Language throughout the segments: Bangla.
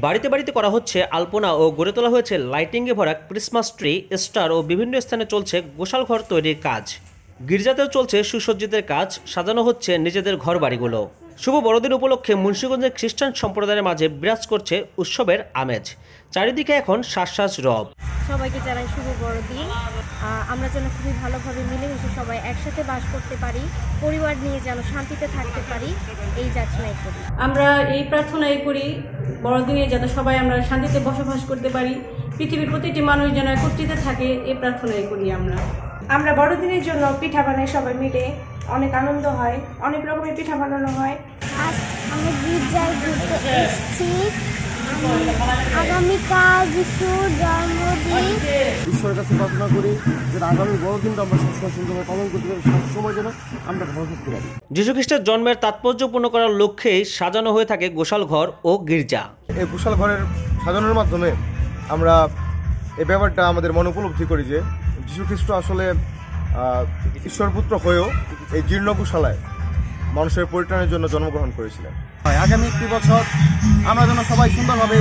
বাড়িতে বাড়িতে করা হচ্ছে আলপনা ও গড়ে তোলা হয়েছে লাইটিংয়ে ভরা ক্রিসমাস ট্রি, স্টার ও বিভিন্ন স্থানে চলছে গোশালঘর তৈরির কাজ। গির্জাতেও চলছে সুসজ্জিতের কাজ, সাজানো হচ্ছে নিজেদের ঘর বাড়িগুলো। শুভ বড়দিন উপলক্ষে মুন্সিগঞ্জের খ্রিস্টান সম্প্রদায়ের মাঝে বিরাজ করছে উৎসবের আমেজ। চারিদিকে এখন শ্বাস রব। সবাইকে জানাই শুভ বড়দিন। আমরা যেন খুবই ভালোভাবে মিলেমিশে সবাই একসাথে বাস করতে পারি, পরিবার নিয়ে যেন শান্তিতে থাকতে পারি, এই যাচনাই করি। আমরা এই প্রার্থনাই করি বড়দিনে যাতে সবাই আমরা শান্তিতে বসবাস করতে পারি, পৃথিবীর প্রতিটি মানুষ যেন একত্রিত থাকে, এই প্রার্থনাই করি। আমরা বড়দিনের জন্য পিঠা বানাই, সবাই মিলে অনেক আনন্দ হয়, অনেক রকমের পিঠা বানানো হয়। আজ আমি গির্জায় ঘুরতে এসেছি। আগামীকাল যিশুর জন্মদিন। ঈশ্বরের কাছে প্রার্থনা করি যে আগামী বড়দিনটা আমরা সবসময় সুন্দরভাবে পালন করতে পারি, সবসময় যেন আমরা ভালো থাকতে পারি। যীশু খ্রিস্টের জন্মের তাৎপর্যপূর্ণ করার লক্ষ্যেই সাজানো হয়ে থাকে গোশাল ঘর ও গির্জা। এই গোশাল ঘরের সাজানোর মাধ্যমে আমরা এই ব্যাপারটা আমাদের মনে উপলব্ধি করি যে যীশু খ্রিস্ট আসলে ঈশ্বরপুত্র হয়েও এই জীর্ণ গোশালায় মানুষের পরিত্রাণের জন্য জন্মগ্রহণ করেছিলেন। আগামী একটি বছর আমরা যেন সবাই সুন্দরভাবে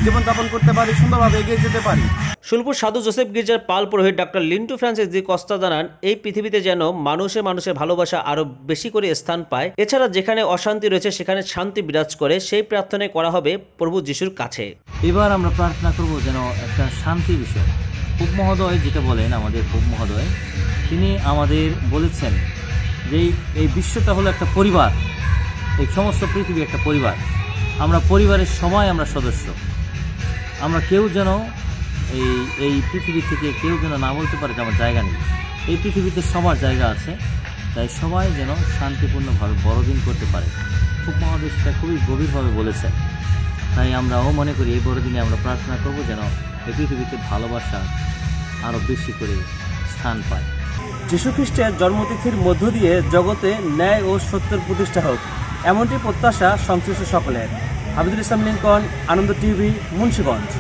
জীবনযাপন করতে পারি, সুন্দরভাবে এগিয়ে যেতে পারি। শুলপুর সাধু জোসেফ গির্জার পাল পুরোহিত ডক্টর লিন্টু ফ্রান্সিস জি কস্তা জানান, এই পৃথিবীতে যেন মানুষের ভালোবাসা আরো বেশি করে স্থান পায়। এছাড়া যেখানে অশান্তি রয়েছে সেখানে শান্তি বিরাজ করে, সেই প্রার্থনায় করা হবে প্রভু যিশুর কাছে। এবার আমরা প্রার্থনা করব যেন একটা শান্তি বিষয়। পোপ মহোদয় যেটা বলেন, আমাদের পোপ মহোদয় তিনি আমাদের বলেছেন যে এই বিশ্বটা হলো একটা পরিবার, এই সমস্ত পৃথিবী একটা পরিবার। আমরা পরিবারের সবাই আমরা সদস্য। আমরা কেউ যেন এই পৃথিবী থেকে কেউ যেন না বলতে পারে যে আমার জায়গা নেই। এই পৃথিবীতে সবার জায়গা আছে, তাই সবাই যেন শান্তিপূর্ণভাবে বড়দিন করতে পারে। পোপ মহোদয় সেটা খুবই গভীরভাবে বলেছেন। তাই আমরাও মনে করি এই বড়দিনে আমরা প্রার্থনা করব যেন এই পৃথিবীতে ভালোবাসা আরও বেশি করে স্থান পায়। যীশু খ্রিস্টের জন্মতিথির মধ্য দিয়ে জগতে ন্যায় ও সত্যের প্রতিষ্ঠা হোক, এমনটি প্রত্যাশা সংশ্লিষ্ট সকলের। হাবিদুল ইসলাম লিঙ্কন, আনন্দ টিভি, মুন্সিগঞ্জ।